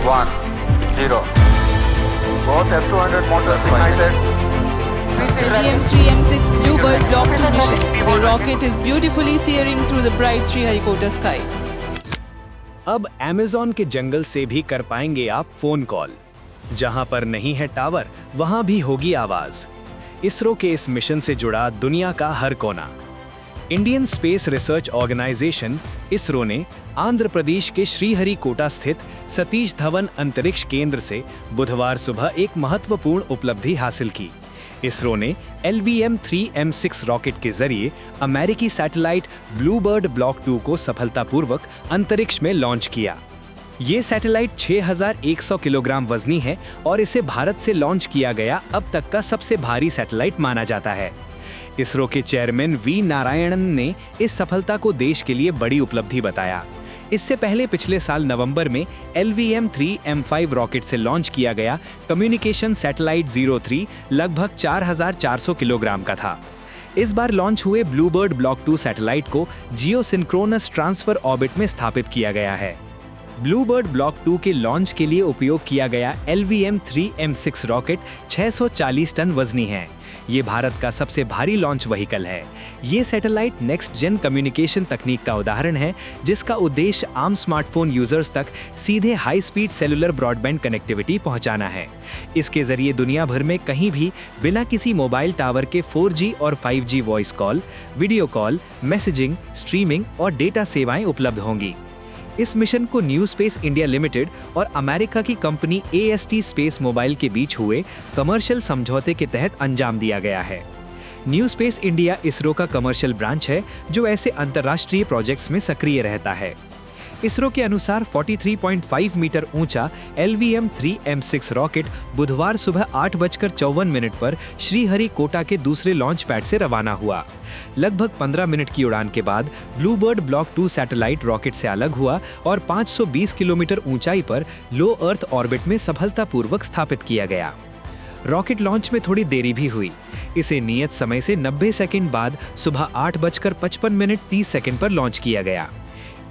1, 0. Both F-200 motors ignited. LVM-3M6 Bluebird Block 2 mission. The rocket is beautifully searing through the bright Sriharikota sky. अब Amazon के जंगल से भी कर पाएंगे आप फोन कॉल। जहां पर नहीं है टावर, वहां भी होगी आवाज। इसरो के इस मिशन से जुड़ा दुनिया का हर कोना। Indian space research organisation ISRO ने आंध्र प्रदेश के श्रीहरिकोटा स्थित सतीश धवन अंतरिक्ष केंद्र से बुधवार सुबह एक महत्वपूर्ण उपलब्धि हासिल की। इसरो ने LVM-3M6 रॉकेट के जरिए अमेरिकी सैटेलाइट ब्लूबर्ड ब्लॉक 2 को सफलतापूर्वक अंतरिक्ष में लॉन्च किया। ये सैटेलाइट 6100 किलोग्राम वजनी है और इसे भारत से लॉन्च किया गया अब तक का सबसे भारी सैटेलाइट माना जाता है। इसरो के चेयरमैन वी नारायणन ने इस सफलता को देश के लिए बड़ी उपलब्धि बताया। इससे पहले पिछले साल नवंबर में LVM-3M5 रॉकेट से लॉन्च किया गया कम्युनिकेशन सैटेलाइट 03 लगभग 4400 किलोग्राम का था। इस बार लॉन्च हुए ब्लूबर्ड ब्लॉक 2 सैटेलाइट को जियोसिंक्रोनस ट्रांसफर ऑर्बिट में स्थापित किया गया है। ब्लूबर्ड ब्लॉक 2 के लॉन्च के लिए उपयोग किया गया LVM-3M6 रॉकेट 640 टन वजनी है। ये भारत का सबसे भारी लॉन्च व्हीकल है। ये सैटेलाइट नेक्स्ट जेन कम्युनिकेशन तकनीक का उदाहरण है, जिसका उद्देश्य आम स्मार्टफोन यूजर्स तक सीधे high speed cellular broadband connectivity पहुंचाना है। इसके जरिए दुनिया भर में कहीं भी बिना किसी मोबाइल टावर के 4G और 5G voice call, video call, messaging, streaming और डेटा सेवाएं उपलब्ध होंगी। इस मिशन को न्यू स्पेस इंडिया लिमिटेड और अमेरिका की कंपनी AST स्पेस मोबाइल के बीच हुए कमर्शियल समझौते के तहत अंजाम दिया गया है। न्यू स्पेस इंडिया इसरो का कमर्शियल ब्रांच है, जो ऐसे अंतर्राष्ट्रीय प्रोजेक्ट्स में सक्रिय रहता है। इसरो के अनुसार 43.5 मीटर ऊंचा LVM-3M6 रॉकेट बुधवार सुबह 8:54 पर श्रीहरिकोटा के दूसरे लॉन्च पैड से रवाना हुआ। लगभग 15 मिनट की उड़ान के बाद ब्लूबर्ड ब्लॉक 2 सैटेलाइट रॉकेट से अलग हुआ और 520 किलोमीटर ऊंचाई पर लो अर्थ ऑर्बिट में सफलतापूर्वक स्थापित किया गया। रॉकेट लॉन्च में थोड़ी देरी भी हुई। इसे नियत समय से 90 सेकंड बाद सुबह 8:55 पर लॉन्च किया गया।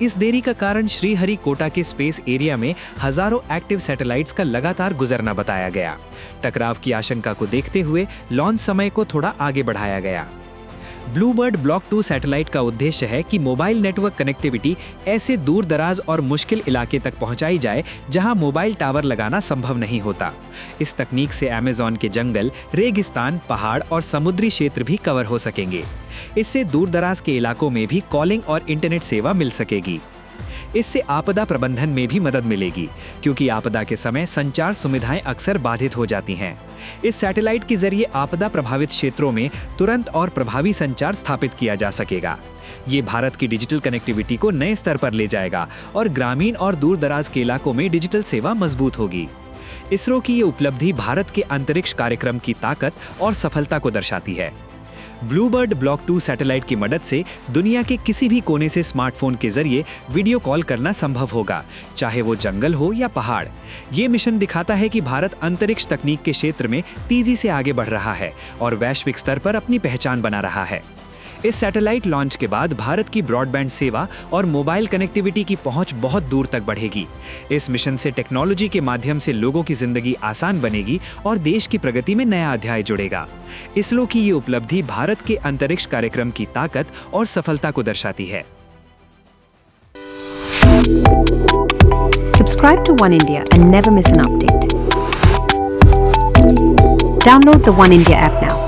इस देरी का कारण श्रीहरिकोटा के स्पेस एरिया में हजारों एक्टिव सैटेलाइट्स का लगातार गुजरना बताया गया। टकराव की आशंका को देखते हुए लॉन्च समय को थोड़ा आगे बढ़ाया गया। ब्लूबर्ड ब्लॉक 2 सैटेलाइट का उद्देश्य है कि मोबाइल नेटवर्क कनेक्टिविटी ऐसे दूर दराज और मुश्किल इलाके तक पहुंचाई जाए जहां मोबाइल टावर लगाना संभव नहीं होता। इस तकनीक से अमेज़न के जंगल, रेगिस्तान, पहाड़ और समुद्री क्षेत्र भी कवर हो सकेंगे। इससे दूर दराज के इलाकों में भी कॉलिंग और इंटरनेट सेवा मिल सकेगी। इससे आपदा प्रबंधन में भी मदद मिलेगी, क्योंकि आपदा के समय संचार सुविधाएं अक्सर बाधित हो जाती हैं। इस सैटेलाइट के जरिए आपदा प्रभावित क्षेत्रों में तुरंत और प्रभावी संचार स्थापित किया जा सकेगा। ये भारत की डिजिटल कनेक्टिविटी को नए स्तर पर ले जाएगा और ग्रामीण और दूर दराज के इलाकों में डिजिटल सेवा मजबूत होगी। इसरो की ये उपलब्धि भारत के अंतरिक्ष कार्यक्रम की ताकत और सफलता को दर्शाती है। ब्लूबर्ड ब्लॉक 2 सैटेलाइट की मदद से दुनिया के किसी भी कोने से स्मार्टफोन के जरिए वीडियो कॉल करना संभव होगा, चाहे वो जंगल हो या पहाड़। ये मिशन दिखाता है कि भारत अंतरिक्ष तकनीक के क्षेत्र में तेजी से आगे बढ़ रहा है और वैश्विक स्तर पर अपनी पहचान बना रहा है। इस सैटेलाइट लॉन्च के बाद भारत की ब्रॉडबैंड सेवा और मोबाइल कनेक्टिविटी की पहुंच बहुत दूर तक बढ़ेगी। इस मिशन से टेक्नोलॉजी के माध्यम से लोगों की जिंदगी आसान बनेगी और देश की प्रगति में नया अध्याय जुड़ेगा। इसरो की ये उपलब्धि भारत के अंतरिक्ष कार्यक्रम की ताकत और सफलता को दर्शाती है। Subscribe to One India and never miss an update. Download the One India app now.